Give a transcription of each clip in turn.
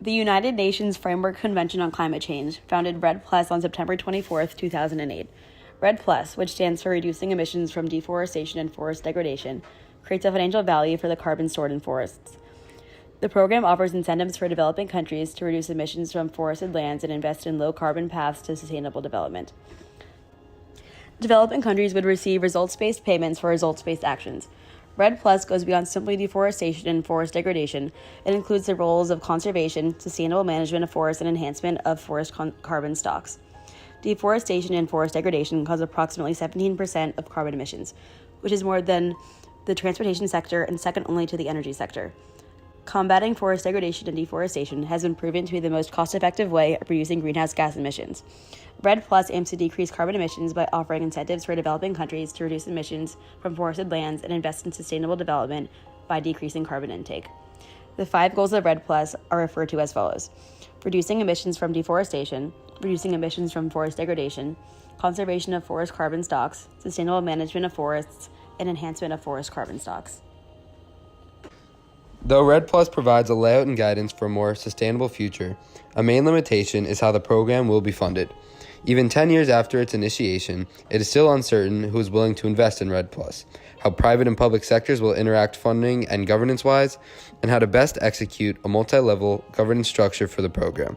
The United Nations Framework Convention on Climate Change founded REDD Plus on September 24, 2008. REDD Plus, which stands for Reducing Emissions from Deforestation and Forest Degradation, creates a financial value for the carbon stored in forests. The program offers incentives for developing countries to reduce emissions from forested lands and invest in low-carbon paths to sustainable development. Developing countries would receive results-based payments for results-based actions. REDD Plus goes beyond simply deforestation and forest degradation. It includes the roles of conservation, sustainable management of forests, and enhancement of forest carbon stocks. Deforestation and forest degradation cause approximately 17% of carbon emissions, which is more than the transportation sector and second only to the energy sector. Combating forest degradation and deforestation has been proven to be the most cost-effective way of reducing greenhouse gas emissions. REDD Plus aims to decrease carbon emissions by offering incentives for developing countries to reduce emissions from forested lands and invest in sustainable development by decreasing carbon intake. The 5 goals of REDD Plus are referred to as follows: reducing emissions from deforestation, reducing emissions from forest degradation, conservation of forest carbon stocks, sustainable management of forests, and enhancement of forest carbon stocks. Though REDD Plus provides a layout and guidance for a more sustainable future, a main limitation is how the program will be funded. Even 10 years after its initiation, it is still uncertain who is willing to invest in REDD Plus, how private and public sectors will interact funding and governance-wise, and how to best execute a multi-level governance structure for the program.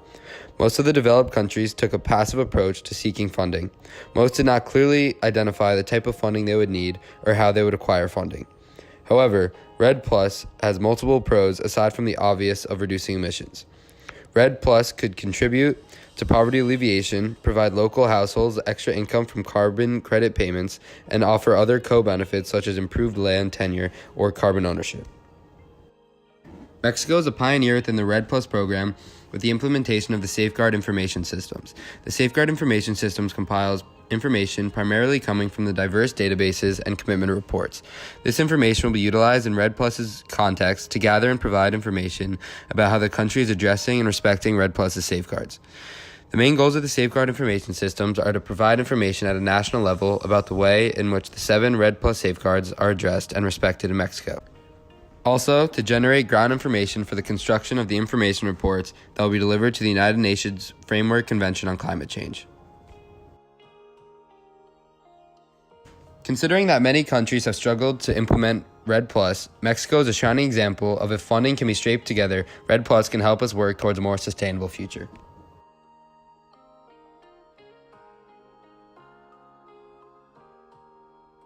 Most of the developed countries took a passive approach to seeking funding. Most did not clearly identify the type of funding they would need or how they would acquire funding. However, REDD Plus has multiple pros aside from the obvious of reducing emissions. REDD Plus could contribute to poverty alleviation, provide local households extra income from carbon credit payments, and offer other co-benefits such as improved land tenure or carbon ownership. Mexico is a pioneer within the REDD Plus program with the implementation of the Safeguard Information Systems. The Safeguard Information Systems compiles information primarily coming from the diverse databases and commitment reports. This information will be utilized in REDD Plus's context to gather and provide information about how the country is addressing and respecting REDD Plus's safeguards. The main goals of the Safeguard Information Systems are to provide information at a national level about the way in which the 7 REDD Plus safeguards are addressed and respected in Mexico. Also, to generate ground information for the construction of the information reports that will be delivered to the United Nations Framework Convention on Climate Change. Considering that many countries have struggled to implement REDD Plus, Mexico is a shining example of if funding can be scraped together, REDD Plus can help us work towards a more sustainable future.